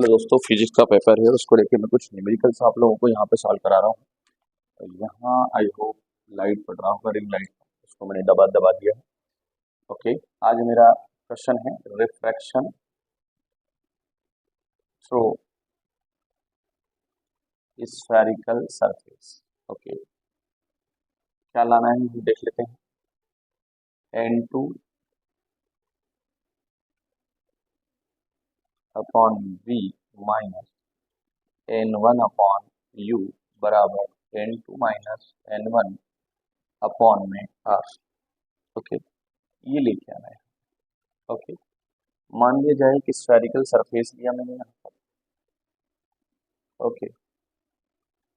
Hello दोस्तों, physics का paper है, उसको लेके मैं कुछ न्यूमेरिकल्स आप लोगों को यहाँ पे सॉल्व करा रहा हूँ। तो यहाँ आई होप लाइट पड़ रहा होगा, रिंग लाइट, उसको मैंने दबा दबा दिया है। ओके, आज मेरा क्वेश्चन है refraction through spherical surface. Okay, क्या लाना है हम देख लेते हैं। N2 upon V minus N1 upon U बराबर N2 माइनस N1 अपॉन में R। ओके, ये लेके आना है। ओके, मान लिया जाए कि स्फेरिकल सरफेस लिया मैंने यहाँ पर। ओके,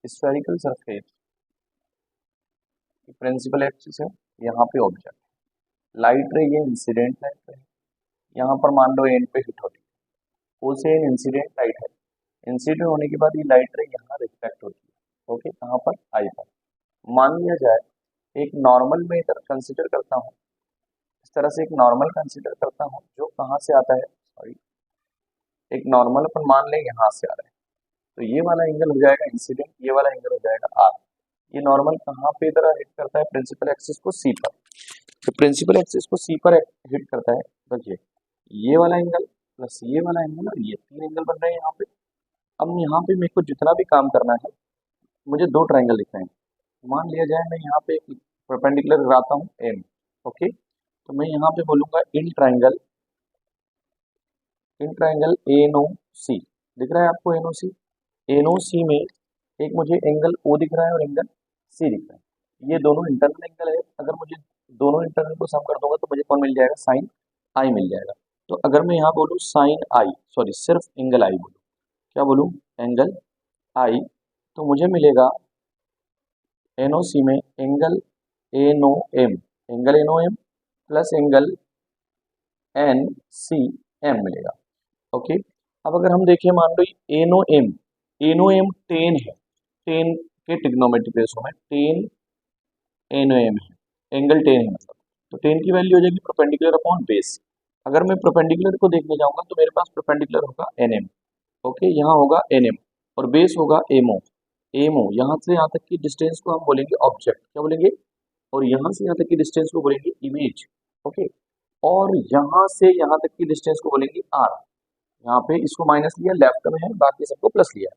स्फेरिकल सरफेस की प्रिंसिपल एक्सिस है, यहाँ पे ऑब्जेक्ट लाइट रे, ये इंसिडेंट लाइट है। यहाँ पर मान लो एंड पे हिट होती है, उसे इंसिडेंट लाइट है। इंसिडेंट होने के बाद ये लाइट रे यहाँ रिफ्लेक्ट होती है। ओके, कहाँ पर? आई पर। मान लिया जाए एक नॉर्मल में इधर कंसिडर करता हूँ, इस तरह से एक नॉर्मल कंसिडर करता हूँ जो कहाँ से आता है, सॉरी, एक नॉर्मल अपन मान लें यहाँ से आ रहा है, तो ये वाला एंगल हो जाएगा इंसिडेंट, ये वाला एंगल हो जाएगा आर। ये नॉर्मल कहाँ पे इधर हिट करता है? प्रिंसिपल एक्सिस को सी पर। तो प्रिंसिपल एक्सिस को सी पर हिट करता है, देखिए ये वाला एंगल प्लस ये वाला एंगल और ये तीन एंगल बन रहे हैं यहाँ पे। अब यहाँ पे मेरे को जितना भी काम करना है, मुझे दो ट्राइंगल लिखना है। मान लिया जाए मैं यहाँ पे एक परपेंडिकुलर लगाता हूँ एम। ओके, तो मैं यहाँ पे बोलूंगा इन ट्राइंगल एनो सी। दिख रहा है आपको एनो सी? एनो सी में एक मुझे एंगल ओ दिख रहा है और एंगल सी दिख रहा है। ये दोनों इंटरनल एंगल है। अगर मुझे दोनों इंटरनल को सम कर दूंगा तो मुझे कौन मिल जाएगा? साइन आई मिल जाएगा। तो अगर मैं यहाँ बोलूँ साइन आई, सॉरी सिर्फ एंगल आई बोलूँ, क्या बोलूँ? एंगल आई, तो मुझे मिलेगा एनो सी में angle N O M, angle N O M plus angle N C M मिलेगा। ओके, अब अगर हम देखें, मान लो एनो एम टेन है, टेन के ट्रिग्नोमेट्रिक रेशो में टेन एनो एम है, एंगल टेन है मतलब, तो टेन की वैल्यू हो जाएगी परपेंडिकुलर अपॉन बेस। अगर मैं परपेंडिकुलर को देखने जाऊंगा तो मेरे पास परपेंडिकुलर होगा एन एम। ओके, यहाँ होगा एन एम और बेस होगा एमओ। एमओ यहाँ से यहाँ तक की डिस्टेंस को हम बोलेंगे ऑब्जेक्ट, क्या बोलेंगे? और यहाँ से यहाँ तक की डिस्टेंस को बोलेंगे इमेज। ओके, और यहाँ से यहाँ तक की डिस्टेंस को बोलेंगे आर। यहाँ पे इसको माइनस लिया, लेफ्ट में है, बाकी सबको प्लस लिया।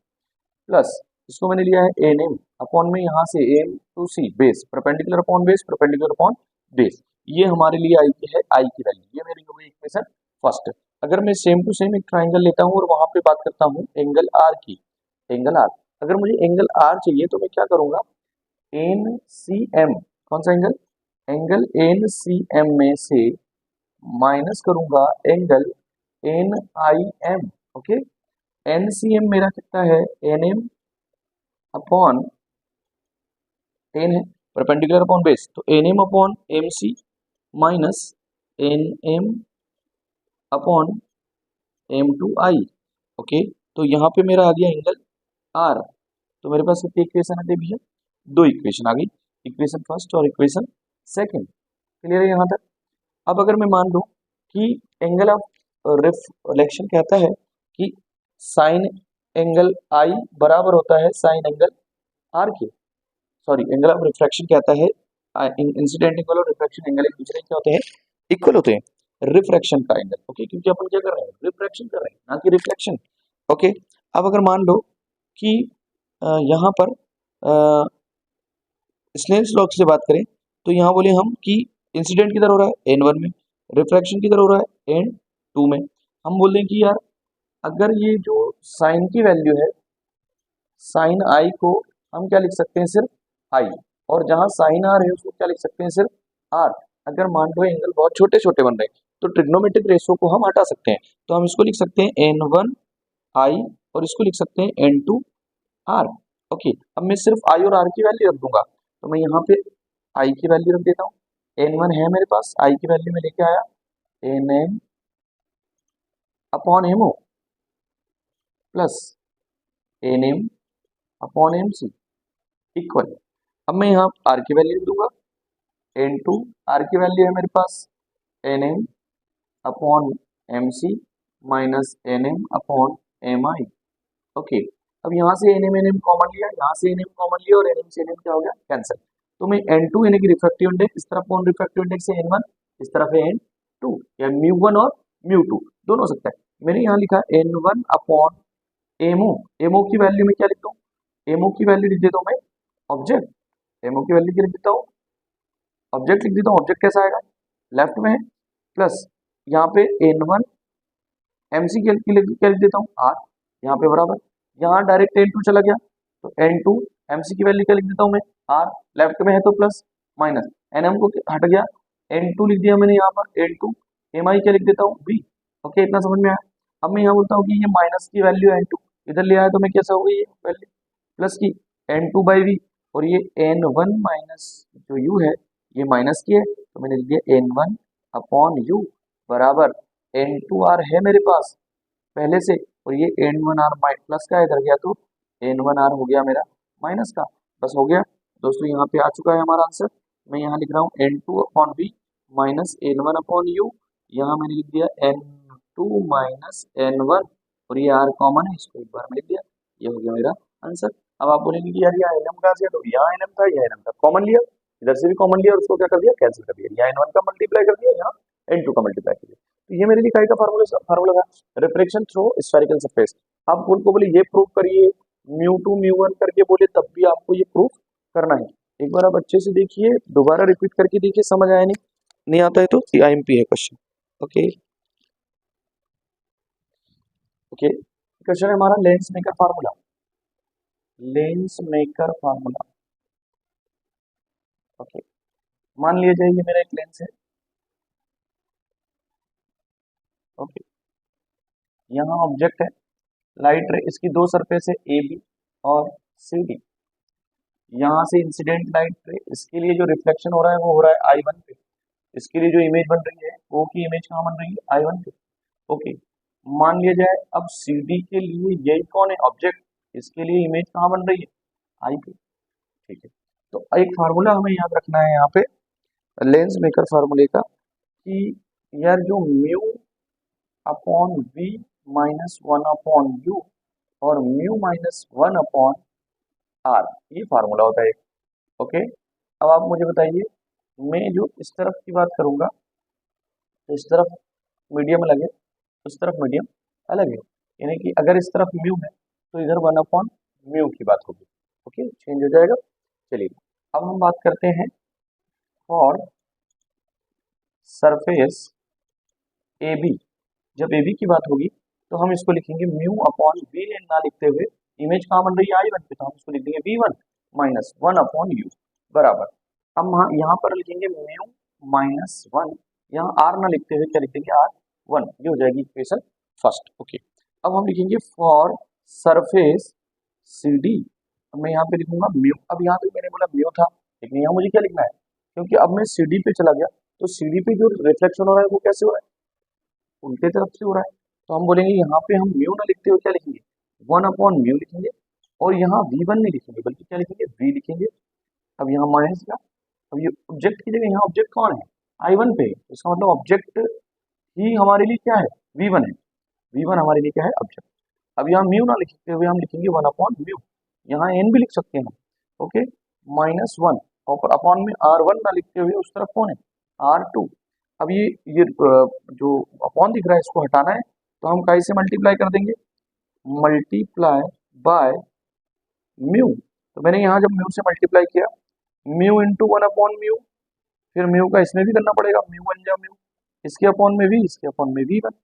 प्लस इसको मैंने लिया है एन एम अपॉन में यहाँ से M to C base, perpendicular upon base, perpendicular upon base. ये हमारे लिए आई की है, आई की वैल्यू, ये मेरी हो गई इक्वेशन फर्स्ट। अगर मैं सेम टू सेम एक ट्राइंगल लेता हूँ और वहां पे बात करता हूँ एंगल आर की, एंगल आर, अगर मुझे एंगल आर चाहिए तो मैं क्या करूंगा? एन सी एम, कौन सा angle? Angle N C M में से माइनस करूंगा angle N I M. Okay, N C M मेरा कितना है? एन एम अपॉन टेन है, परपेंडिकुलर अपॉन बेस, तो N M upon M C minus N M upon M to I. Okay, तो यहाँ पे मेरा आ गया एंगल आर। तो मेरे पास कितनी इक्वेशन आ गई भैया? दो इक्वेशन आ गई, इक्वेशन फर्स्ट और इक्वेशन सेकंड। क्लियर है यहाँ तक? अब अगर मैं मान लूँ कि एंगल ऑफ रिफ्लेक्शन कहता है कि साइन एंगल आई बराबर होता है साइन एंगल आर के, सॉरी एंगल ऑफ रिफ्रैक्शन कहता है इंसिडेंट एंगल और रिफ्रैक्शन एंगल एक दूसरे क्या होते हैं? इक्वल होते हैं, रिफ्रैक्शन का एंगल। ओके, क्योंकि अपन क्या कर रहे हैं? रिफ्रैक्शन कर रहे हैं, ना कि रिफ्लेक्शन। ओके, अब अगर मान लो कि यहाँ पर स्नेल्स लॉ से बात करें तो यहाँ बोले हम कि इंसिडेंट किधर हो रहा है? n1 में, रिफ्रैक्शन किधर हो रहा है? n2 में। हम बोल दें कि यार अगर ये जो साइन की वैल्यू है, साइन आई को हम क्या लिख सकते हैं? सिर्फ आई, और जहां साइन आर है उसको क्या लिख सकते हैं? सिर्फ आर। अगर मान लो एंगल बहुत छोटे छोटे बन रहे हैं तो ट्रिग्नोमेट्रिक रेशो को हम हटा सकते हैं, तो हम इसको लिख सकते हैं n1 आई और इसको लिख सकते हैं n2 आर। ओके, अब मैं सिर्फ आई और आर की वैल्यू रख दूंगा, तो मैं यहाँ पे आई की वैल्यू रख देता हूँ। n1 है मेरे पास, आई की वैल्यू में लेके आया N M upon MO plus N M upon M C equal. अब मैं यहाँ आर की वैल्यू लिख दूंगा, n2 आर की वैल्यू है मेरे पास N M upon M C minus N M upon M I. Okay, अब यहाँ से एन एम कॉमन लिया, यहाँ से एन एम कॉमन लिया और एन एम से एन एम क्या हो गया, कैंसिल। तो मैं एन टू यानी कि रिफ्रैक्टिव इंडेक्स, इस तरफ कौन रिफ्रैक्टिव इंडेक्स है, एन वन, इस तरफ है एन टू, या म्यू वन और म्यू टू दोनों हो सकता है। मैंने यहाँ लिखा N one upon MO, MO की वैल्यू में क्या लिखता हूँ, एमओ की वैल्यू लिख देता हूँ मैं ऑब्जेक्ट, एमओ की वैल्यू क्या लिख देता हूँ, ऑब्जेक्ट लिख देता हूँ। ऑब्जेक्ट कैसा आएगा, लेफ्ट में है, प्लस यहाँ पे एन वन एमसी क्या लिख देता हूँ, आर, यहाँ पे बराबर, यहाँ डायरेक्ट एन टू चला गया तो एन टू एमसी की वैल्यू क्या लिख देता हूँ मैं, आर, लेफ्ट में है तो प्लस, माइनस एन एम को हट गया, एन टू लिख दिया मैंने यहाँ पर, एन टू एम आई क्या लिख देता हूँ, बी। ओके, इतना समझ में आया। अब मैं यहाँ बोलता हूँ कि ये माइनस की वैल्यू एन टू इधर ले आया तो मैं कैसा हो गई ये वैल्यू, प्लस की एन टू बाई वी, और ये एन वन माइनस जो यू है ये माइनस की है तो मैंने लिख दिया एन वन अपॉन यू बराबर एन टू आर है मेरे पास पहले से, और ये एन वन आर प्लस का इधर गया तो एन वन आर हो गया मेरा माइनस का, बस हो गया दोस्तों। यहाँ पे आ चुका है हमारा आंसर। मैं यहाँ लिख रहा हूँ N two upon B minus N one upon U, यहाँ मैंने लिख दिया N two minus N one, और ये आर कॉमन है इसको एक बार में लिख दिया, ये हो गया मेरा आंसर। अब आप बोलेंगे कि यार यहाँ एन एम कहाँ से, तो यहाँ एन एम था, यहाँ एन एम था, कॉमन लिया, इधर से भी कॉमन लिया और उसको क्या कर दिया, कैंसिल कर दिया, यहाँ एन वन का मल्टीप्लाई कर दिया, यहाँ एन टू का मल्टीप्लाई कर दिया। तो ये मेरे लिए काय का फार्मूला था, रिफ्लेक्शन थ्रू स्फेरिकल सरफेस। आप को बोले ये प्रूव करिए म्यू टू म्यू वन करके बोले तब भी आपको ये प्रूफ करना है। एक बार आप अच्छे से देखिए, दोबारा रिपीट करके देखिए, समझ आया नहीं आता है तो आईएमपी है क्वेश्चन। ओके ओके, क्वेश्चन है हमारा lens maker formula, lens maker formula. Okay, मान लिया जाए ये मेरा एक लेंस है। ओके, यहाँ ऑब्जेक्ट है लाइट रे, इसकी दो सरफेस है ए बी और सी डी। यहाँ से इंसिडेंट लाइट रे, इसके लिए जो रिफ्लेक्शन हो रहा है वो हो रहा है आई वन पे, इसके लिए जो इमेज बन रही है वो की इमेज कहाँ बन रही है, आई वन पे। ओके, मान लिया जाए अब सी डी के लिए यही कौन है, ऑब्जेक्ट, इसके लिए इमेज कहाँ बन रही है, आई पे। ठीक है, तो एक फार्मूला हमें याद रखना है यहाँ पे लेंस मेकर फार्मूले का, कि यार जो mu upon V minus one upon U और mu minus one upon R, ये फार्मूला होता है। ओके, अब आप मुझे बताइए, मैं जो इस तरफ की बात करूंगा तो इस तरफ मीडियम अलग है, उस तरफ मीडियम अलग है, यानी कि अगर इस तरफ म्यू है तो इधर वन अपॉन म्यू की बात होगी। ओके, चेंज हो जाएगा। चलिए अब हम बात करते हैं फॉर सरफेस ए बी, जब ए बी की बात होगी तो हम इसको लिखेंगे म्यू अपॉन वी ना लिखते हुए, इमेज कहाँ बन रही है, आई वन पे, तो हम इसको लिख देंगे V one minus one upon U बराबर। अब यहाँ पर लिखेंगे म्यू माइनस वन, यहाँ आर ना लिखते हुए क्या लिख देंगे, आर वन, ये हो जाएगी इक्वेशन फर्स्ट। ओके, अब हम लिखेंगे फॉर सरफेस सी डी, मैं यहाँ पे लिखूंगा म्यू। अब यहाँ पे मैंने बोला म्यू था, लेकिन यहाँ मुझे क्या लिखना है, क्योंकि अब मैं सी डी पे चला गया तो सी डी पे जो रिफ्लेक्शन हो रहा है वो कैसे हो रहा है, उल्टे तरफ से हो रहा है। तो हम बोलेंगे यहाँ पे हम म्यू ना लिखते हुए क्या लिखेंगे, वन अपॉन म्यू लिखेंगे, और यहाँ वी वन नहीं लिखेंगे बल्कि क्या लिखेंगे, वी लिखेंगे। अब यहाँ माइनस का, अब ये ऑब्जेक्ट की जगह यहाँ ऑब्जेक्ट कौन है, आई वन पे, इसका मतलब ऑब्जेक्ट ही हमारे लिए क्या है, वी वन है, वी वन हमारे लिए क्या है, ऑब्जेक्ट। अब यहाँ म्यू ना लिखते हुए हम लिखेंगे वन अपॉन म्यू, यहाँ एन भी लिख सकते हैं हम। ओके, माइनस वन, और अपॉन में आर वन ना लिखते हुए उस तरफ कौन है, आर टू। अब ये जो अपॉन दिख रहा है इसको हटाना है तो हम काई से मल्टीप्लाई कर देंगे, मल्टीप्लाई बाय म्यू। तो मैंने यहाँ जब म्यू से मल्टीप्लाई किया, mu into one upon mu, फिर म्यू का इसमें भी करना पड़ेगा, म्यू वन जा म्यू, इसके अपॉन में भी, इसके अपॉन में भी वन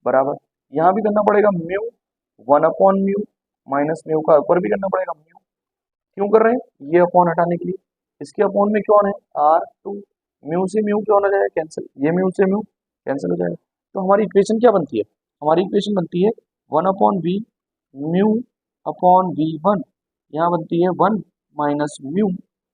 बराबर, यहाँ भी करना पड़ेगा mu one upon mu minus mu का ऊपर भी करना पड़ेगा म्यू। क्यों कर रहे हैं, ये अपॉन हटाने के लिए, इसके अपॉन में कौन है, आर टू, म्यू से म्यू क्या होना जाएगा, कैंसिल, ये म्यू से म्यू कैंसिल हो जाएगा। तो हमारी इक्वेशन क्या बनती है, हमारी इक्वेशन बनती है one upon V mu upon V one, यहाँ बनती है one minus mu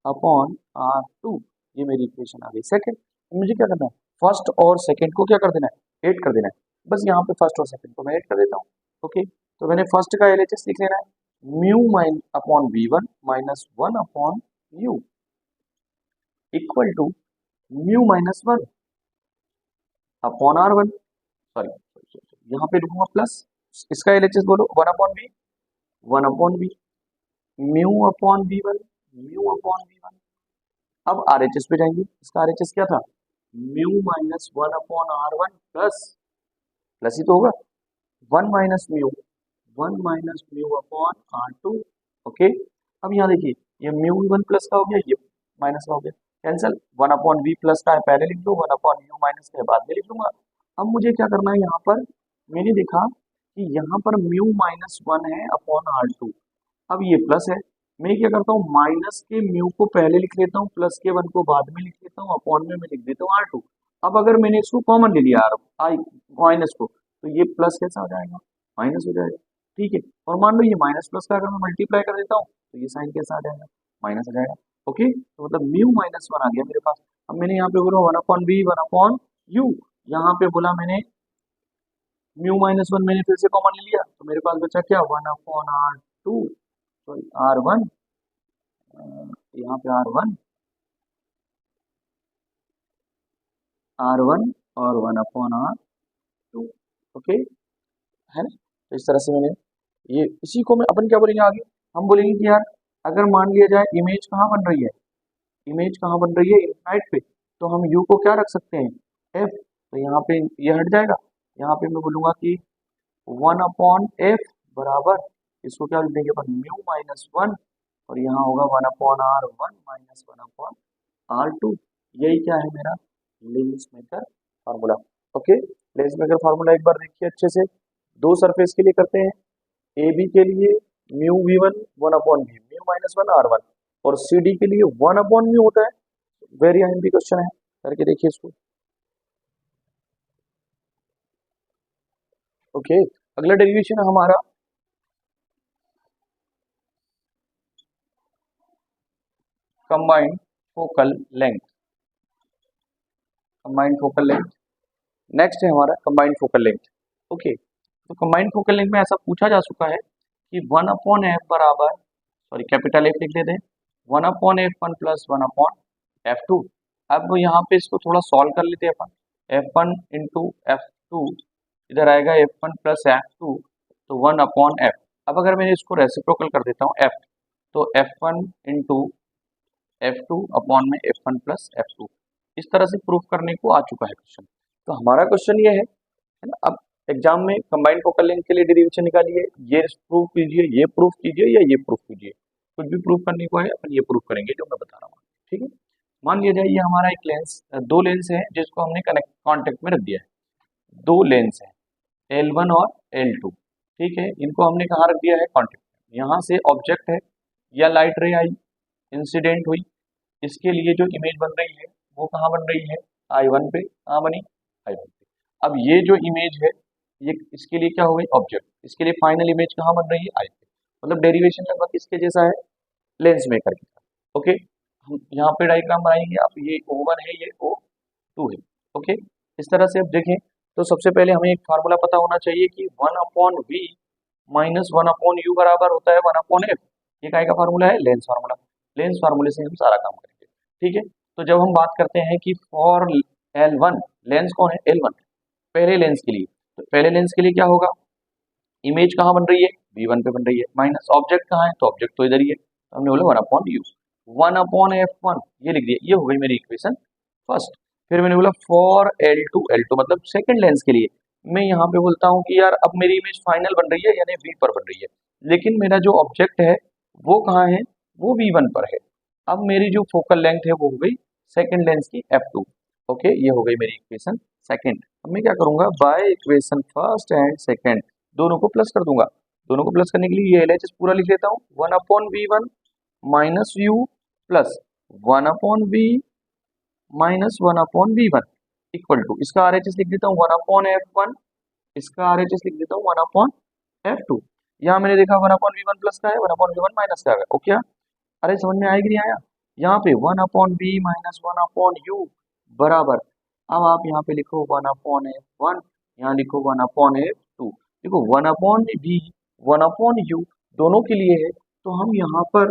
upon R two, ये मेरी इक्वेशन आ गई सेकेंड। मुझे क्या करना है, फर्स्ट और सेकेंड को क्या कर देना है, ऐड कर देना है, बस यहाँ पे फर्स्ट और सेकेंड को मैं ऐड कर देता हूँ। ओके, तो मैंने फर्स्ट का एलएचएस लिख लेना है, mu minus upon V one minus one upon U equal to mu minus one upon R one, sorry यहाँ पे लिखूंगा प्लस, इसका एलएचएस बोलो, 1/v, 1/v, mu upon v1, mu upon v1। अब आरएचएस पे जाएंगे, इसका आरएचएस क्या था, mu minus 1/r1 plus, plus ही तो होगा, 1 minus mu upon r2। Okay, अब यहाँ देखिए ये म्यू वन प्लस का हो गया, ये माइनस का हो गया, कैंसिल। 1/v प्लस का है पहले लिख दो, 1/u माइनस का है बाद में लिख दूंगा। अब मुझे क्या करना है, यहाँ पर मैंने देखा कि यहाँ पर म्यू -1 है अपॉन r2, अब ये प्लस है, मैं क्या करता हूँ माइनस के म्यू को पहले लिख लेता हूँ, प्लस के 1 को बाद में लिख लेता हूँ, अपॉन में मैं लिख देता हूँ r2। अब अगर मैंने इसको कॉमन ले लिया आई माइनस को, तो ये प्लस कैसा हो जाएगा, माइनस हो जाएगा, ठीक है। और मान लो ये माइनस प्लस का अगर मैं मल्टीप्लाई कर देता हूँ तो ये साइन कैसा आ जाएगा, माइनस आ जाएगा। ओके, तो मतलब म्यू -1 आ गया मेरे पास। अब मैंने यहाँ पे बोला 1/v 1/u, यहाँ पे बोला मैंने म्यू -1 मैंने फिर से कॉमन ले लिया, तो मेरे पास बचा क्या, 1/r2, सॉरी r1, यहाँ पे r1 और 1/r2। ओके है ना, तो इस तरह से मैंने ये, इसी को मैं अपन क्या बोलेंगे आगे, हम बोलेंगे कि यार अगर मान लिया जाए इमेज कहाँ बन रही है, इमेज कहाँ बन रही है, इनफाइनाइट पे, तो हम u को क्या रख सकते हैं, f, तो यहाँ पे ये हट जाएगा, यहाँ पे मैं बोलूंगा कि 1/f बराबर, इसको क्या लिख देंगे अपन, म्यू -1, और यहाँ होगा 1/r1 माइनस 1/r2। यही क्या है मेरा lens maker formula. Okay, lens maker formula एक बार देखिए अच्छे से, दो सरफेस के लिए करते हैं, ए बी के लिए mu v1 1/v, mu -1 r1, और सी डी के लिए 1/म्यू होता है। वेरी आईएमपी क्वेश्चन है, करके देखिए इसको। ओके, अगला डेरिवेशन है हमारा combined focal length, combined focal length. Next है हमारा कंबाइंड फोकल लेंथ। ओके, तो कंबाइंड फोकल लेंथ में ऐसा पूछा जा चुका है कि 1/f बराबर, सॉरी कैपिटल F लिख देते हैं, 1/f1 प्लस 1/f2। अब यहाँ पे इसको थोड़ा सॉल्व कर लेते हैं अपन, f1 इंटू f2, इधर आएगा f1 प्लस f2, तो 1/f। अब अगर मैं इसको रेसिप्रोकल कर देता हूँ f, तो f1 इंटू f2 अपॉन में f1 प्लस f2, इस तरह से प्रूफ करने को आ चुका है क्वेश्चन। तो हमारा क्वेश्चन ये है ना, अब एग्जाम में कंबाइंड फोकल लेंथ के लिए डेरिवेशन निकालिए, ये प्रूफ कीजिए, ये प्रूफ कीजिए, या ये प्रूफ कीजिए, कुछ भी प्रूफ करने को है अपन ये प्रूफ करेंगे जो मैं बता रहा हूँ, ठीक है। मान लिया जाए ये हमारा एक लेंस, दो लेंस है जिसको हमने कनेक्ट कॉन्टेक्ट में रख दिया है, दो लेंस है L1 और L2, ठीक है, इनको हमने कहाँ रख दिया है, कॉन्टेक्ट में। यहाँ से ऑब्जेक्ट है या लाइट रे आई, इंसिडेंट हुई, इसके लिए जो इमेज बन रही है वो कहाँ बन रही है, I1 पे, कहाँ बनी, I1 पे। अब ये जो इमेज है ये इसके लिए क्या हो गई, ऑब्जेक्ट, इसके लिए फाइनल इमेज कहाँ बन रही है, आई पे। मतलब डेरिवेशन लगभग इसके जैसा है लेंस मेकर की। ओके, हम यहाँ पे डायग्राम बनाएंगे, अब ये O1 है, ये O2 है। ओके, इस तरह से अब देखें तो सबसे पहले हमें एक फार्मूला पता होना चाहिए कि 1/v माइनस 1/u बराबर होता है 1/f। ये काय का फार्मूला है, लेंस फार्मूला। लेंस फार्मूले से हम सारा काम करेंगे, ठीक है। तो जब हम बात करते हैं कि फॉर L1, लेंस कौन है, L1, पहले लेंस के लिए, तो पहले लेंस के लिए क्या होगा, इमेज कहाँ बन रही है, V1 पे बन रही है, माइनस ऑब्जेक्ट कहाँ है, तो ऑब्जेक्ट तो इधर ही है, तो हमने बोला 1/u, 1/f1, ये लिख दिया, ये हो गई मेरी इक्वेशन फर्स्ट। फिर मैंने बोला फॉर L2, L2 मतलब सेकंड लेंस के लिए, मैं यहाँ पे बोलता हूँ कि यार अब मेरी इमेज फाइनल बन रही है यानी V पर बन रही है, लेकिन मेरा जो ऑब्जेक्ट है वो कहाँ है, वो V1 पर है। अब मेरी जो फोकल लेंथ है वो हो गई सेकंड लेंस की f2। ओके, ये हो गई मेरी इक्वेशन सेकंड। अब मैं क्या करूंगा, by equation first and second दोनों को प्लस कर दूंगा। दोनों को प्लस करने के लिए ये LHS पूरा लिख लेता हूँ, 1/v1 minus u plus 1/v minus 1/v1 equal to, इसका RHS लिख देता हूँ 1/f1, इसका RHS लिख देता हूँ 1/f2। यहाँ मैंने देखा 1/v1 प्लस का है, 1/v1 माइनस का है। ओके, अरे समझ में आएगी नहीं आया, यहाँ पे 1/v माइनस 1/u बराबर, अब आप यहाँ पे लिखो 1/f1, यहाँ लिखो 1/f2। देखो 1/v 1/u दोनों के लिए है, तो हम यहाँ पर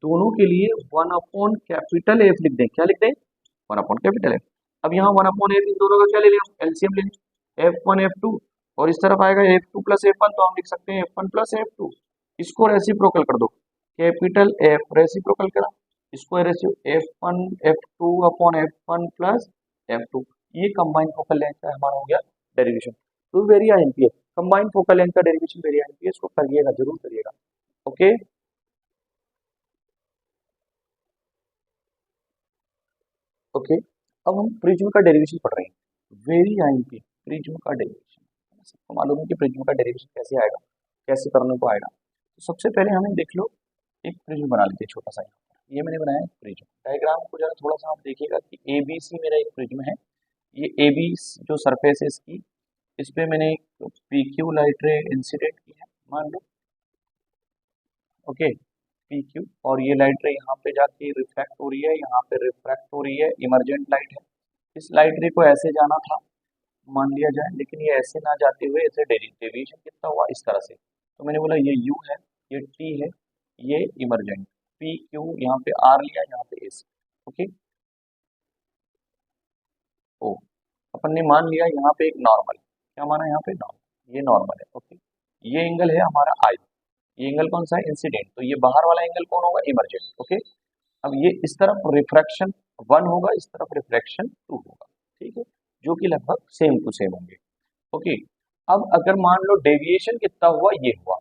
दोनों के लिए 1/F लिख दें, क्या लिख दें, 1/F। अब यहाँ 1/F इन दोनों का क्या ले लें, एलसीएम ले लें, F1 F2, और इस तरफ आएगा F2 प्लस F1, तो हम लिख सकते हैं F1 प्लस F2। इसको रेसिप्रोकल कर दो, कैपिटल F रेसिप्रोकल करा, इसको F1 F2 upon F1 plus F2। ये कंबाइंड फोकल लेंथ का हमारा हो गया डेरिवेशन। तो वेरी आईएमपी है, कंबाइंड फोकल लेंथ का डेरिवेशन वेरी आईएमपी है, इसको करिएगा, जरूर करिएगा। Okay, okay. अब हम प्रिज्म का डेरिवेशन पढ़ रहे हैं, वेरी आईएमपी प्रिज्म का डेरिवेशन। सबको मालूम है कि प्रिज्म का डेरिवेशन कैसे आएगा, कैसे करने को आएगा। तो सबसे पहले हमें देख लो, एक प्रिज्म बना लेते हैं छोटा सा। ये मैंने बनाया एक प्रिज्म, डायग्राम को जरा थोड़ा सा आप देखिएगा कि ABC मेरा एक प्रिज्म है। ये AB जो सरफेस है इसकी, इस पे मैंने एक PQ लाइट रे इंसिडेंट की है, मान लो। ओके, PQ, और ये लाइट रे यहाँ पे जाके रिफ्लेक्ट हो रही है, यहाँ पे रिफ्रैक्ट हो रही है, इमरजेंट लाइट है। इस लाइट रे को ऐसे जाना था मान लिया जाए, लेकिन ये ऐसे ना जाते हुए ऐसे डेविएशन कितना हुआ इस तरह से। तो मैंने बोला ये U है, ये T है, ये इमरजेंट, PQ, यहाँ पे R लिया, यहाँ पे S। ओके, ओ, अपन ने मान लिया यहाँ पे एक नॉर्मल, क्या माना यहाँ पे नॉर्मल, ये नॉर्मल है। ओके, ये एंगल है हमारा I, ये एंगल कौन सा है, इंसिडेंट, तो ये बाहर वाला एंगल कौन होगा, इमरजेंट। ओके, अब ये इस तरफ रिफ्रैक्शन 1 होगा, इस तरफ रिफ्रैक्शन 2 होगा, ठीक है, जो कि लगभग सेम टू सेम होंगे। ओके, अब अगर मान लो डेविएशन कितना हुआ, ये हुआ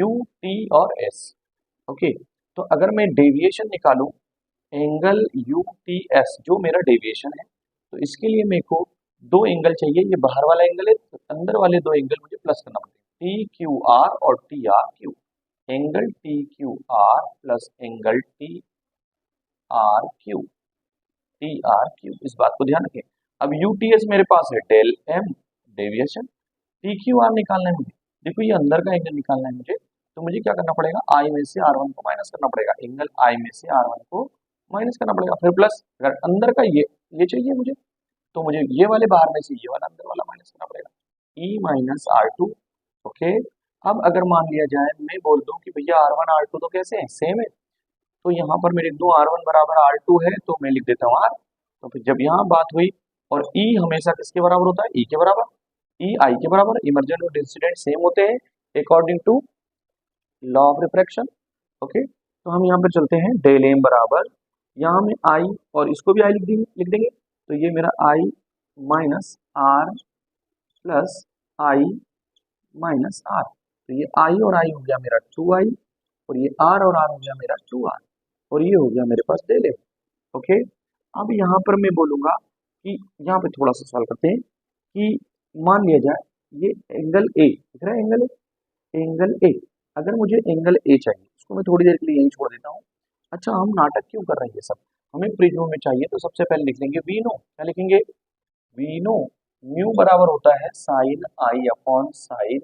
U, T और S। ओके, तो अगर मैं डेविएशन निकालूं, एंगल UTS जो मेरा डेविएशन है, तो इसके लिए मेरे को दो एंगल चाहिए, ये बाहर वाला एंगल है, तो अंदर वाले दो एंगल मुझे प्लस करना पड़ेगा, TQR और TRQ। Angle TQR plus angle TRQ, TRQ, इस बात को ध्यान रखें। अब UTS मेरे पास है डेल M डेविएशन, TQR निकालना है मुझे, देखो ये अंदर का एंगल निकालना है मुझे, तो मुझे क्या करना पड़ेगा, I में से R1 को माइनस करना पड़ेगा, एंगल I में से R1 को माइनस करना पड़ेगा, फिर प्लस, अगर अंदर का ये चाहिए मुझे, तो मुझे ये वाले बाहर में से ये वाला अंदर वाला माइनस करना पड़ेगा, E माइनस R2। ओके, अब अगर मान लिया जाए मैं बोल दूं कि भैया R1 R2 तो कैसे हैं, सेम है, तो यहाँ पर मैं लिख दूं R1 बराबर R2 है, तो मैं लिख देता हूँ R। तो फिर जब यहाँ बात हुई, और E हमेशा किसके बराबर होता है, E के बराबर, E I के बराबर, इमरजेंट और इंसिडेंट सेम होते हैं according to law of refraction. Okay, तो हम यहाँ पे चलते हैं, डेल एम बराबर, यहाँ में I और इसको भी I लिख देंगे, तो ये मेरा I minus R plus I minus R, तो ये I और I हो गया मेरा 2I, और ये R और R हो गया मेरा 2R, और ये हो गया मेरे पास डेल एम। ओके, अब यहाँ पर मैं बोलूंगा कि यहाँ पे थोड़ा सा सवाल करते हैं कि मान लिया जाए ये एंगल ए दिख रहा है, एंगल ए, अगर मुझे एंगल ए चाहिए, उसको मैं थोड़ी देर के लिए यही छोड़ देता हूँ। अच्छा, हम नाटक क्यों कर रहे हैं ये सब, हमें प्रिज्म में चाहिए, तो सबसे पहले लिख लेंगे वी नो, क्या लिखेंगे, वी नो म्यू बराबर होता है sine I upon sine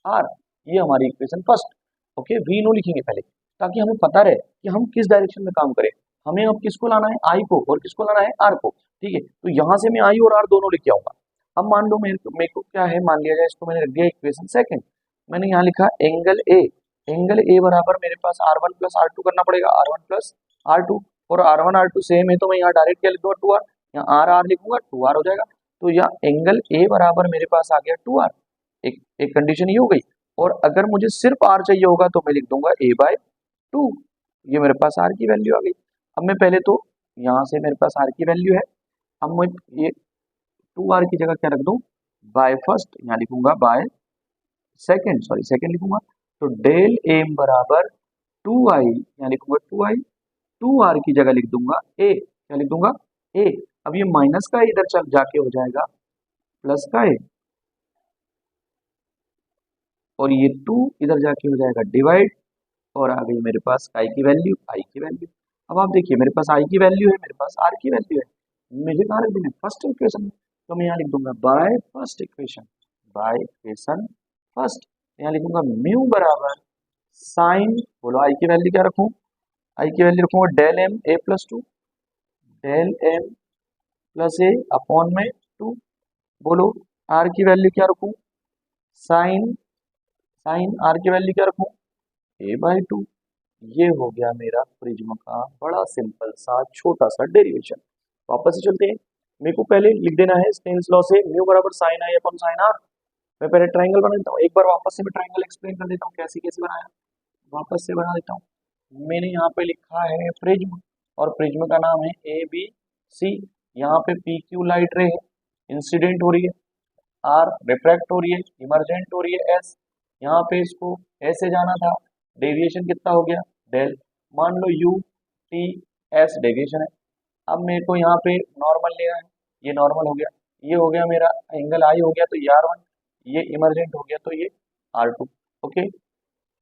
R, ये हमारी equation first. Okay, we know लिखेंगे पहले, ताकि हमें पता रहे कि हम किस डायरेक्शन में काम करें, हमें अब किसको लाना है, आई को, और किसको लाना है, आर को। ठीक है, तो यहाँ से मैं आई और आर दोनों लेके आऊंगा। अब मान लो मेरे को क्या है, मान लिया जाए इसको मैंने रख दिया इक्वेशन सेकंड, मैंने यहाँ लिखा एंगल ए, एंगल ए बराबर मेरे पास R1 प्लस R2 करना पड़ेगा, R1 प्लस R2, और R1 R2 सेम है, तो मैं यहाँ डायरेक्ट क्या लिख दूंगा 2R, यहाँ R R लिखूंगा 2R हो जाएगा, तो यहाँ एंगल ए बराबर मेरे पास आ गया 2R। एक कंडीशन ये हो गई, और अगर मुझे सिर्फ R चाहिए होगा तो मैं लिख दूंगा A/2, ये मेरे पास R की वैल्यू आ गई। अब मैं पहले तो यहाँ से मेरे पास R की वैल्यू है, अब मैं ये 2R की जगह क्या रख दूं, बाय फर्स्ट, यहाँ लिखूंगा बाय सेकंड, सॉरी सेकंड लिखूंगा, तो डेल एम बराबर 2I, यहाँ लिखूंगा 2I, 2R की जगह लिख दूंगा A, क्या लिख दूंगा A। अब ये माइनस का इधर चल जाके हो जाएगा प्लस का A, और ये 2 इधर जाके हो जाएगा डिवाइड, और आ गई मेरे पास I की वैल्यू, I की वैल्यू। अब आप देखिए मेरे पास I की वैल्यू है, मेरे पास R की वैल्यू है, मुझे कहाँ रख देना, फर्स्ट इक्वेशन में, तो मैं यहाँ लिख दूंगा by first equation, by equation first, यहाँ लिखूंगा म्यू बराबर साइन, बोलो I की वैल्यू क्या रखूं, I की वैल्यू रखूंगा del M A plus 2, del M plus A upon में 2, बोलो R की वैल्यू क्या रखूं, साइन, साइन R की वैल्यू क्या रखूं, A/2। ये हो गया मेरा प्रिज्म का बड़ा सिंपल सा छोटा सा डेरिवेशन। वापस से चलते हैं, मेरे को पहले लिख देना है स्टेन्स लॉ से म्यू बराबर sine I upon sine R, मैं पहले ट्राइंगल बना देता हूँ, एक बार वापस से मैं ट्राइंगल एक्सप्लेन कर देता हूँ कैसे कैसे बनाया, वापस से बना देता हूँ। मैंने यहाँ पे लिखा है प्रिज्म, और प्रिज्म का नाम है ABC। यहाँ पे PQ लाइट रे है, इंसिडेंट हो रही है, R रिफ्रैक्ट हो रही है, इमरजेंट हो रही है S। यहाँ पे इसको ऐसे जाना था, डेविएशन कितना हो गया डेल, मान लो UTS डेविएशन है। अब मेरे को यहाँ पे नॉर्मल लेना है, ये नॉर्मल हो गया, ये हो गया मेरा एंगल आई हो गया, तो ये R1, ये इमरजेंट हो गया तो ये R2। ओके,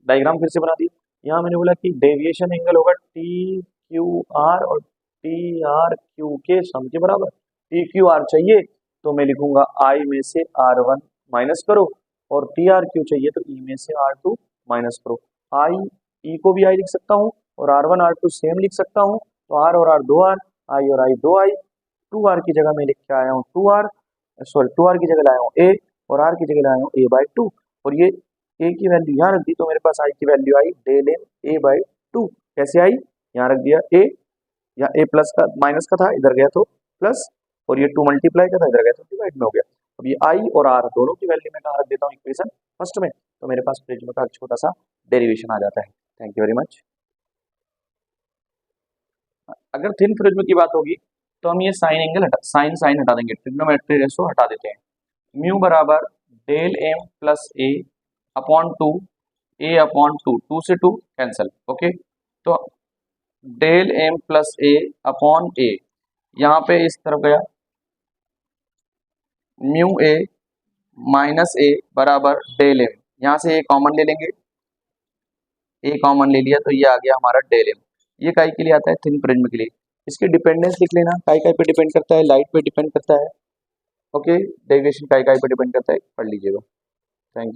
डायग्राम फिर से बना दी। यहाँ मैंने बोला कि डेविएशन एंगल होगा TQR और TRQ के सम के बराबर। TQR चाहिए तो मैं लिखूंगा I में से R1 माइनस करो, और TRQ चाहिए तो E में से R2 माइनस करो। E को भी I लिख सकता हूँ और R1 R2 सेम लिख सकता हूँ, तो R और R 2R, I और I 2I, 2R की जगह मैं लिख के आया हूँ 2R, सॉरी 2R की जगह लाया हूँ A, और R की जगह लाया हूँ A/2, और ये A की वैल्यू यहाँ रख दी तो मेरे पास I की वैल्यू आई डेल M A/2। कैसे आई, यहाँ रख दिया A, या A प्लस का माइनस का था इधर गया तो प्लस, और ये 2 मल्टीप्लाई का था इधर गया तो डिवाइड में हो गया। अब ये I और R दोनों की वैल्यू मैं कहाँ रख देता हूँ इक्वेशन फर्स्ट में, तो मेरे पास प्रिज्म का छोटा सा डेरिवेशन आ जाता है। Thank you very much. अगर थिन प्रिज्म की बात होगी तो हम ये साइन एंगल साइन हटा देंगे, ट्रिग्नोमेट्री रेशो हटा देते हैं। म्यू बराबर del M plus A upon 2 A upon 2, 2 से 2 कैंसिल। ओके, तो del M plus A upon A, यहाँ पे इस तरफ गया म्यू A माइनस A बराबर डेल M, यहाँ से A कॉमन ले लेंगे, A कॉमन ले लिया तो ये आ गया हमारा डेल M। ये काई के लिए आता है, थिन प्रिज्म के लिए। इसके डिपेंडेंस लिख लेना, काई काई पे डिपेंड करता है, लाइट पे डिपेंड करता है। ओके, डेविएशन काई काई पे डिपेंड करता है, पढ़ लीजिएगा। Thank you.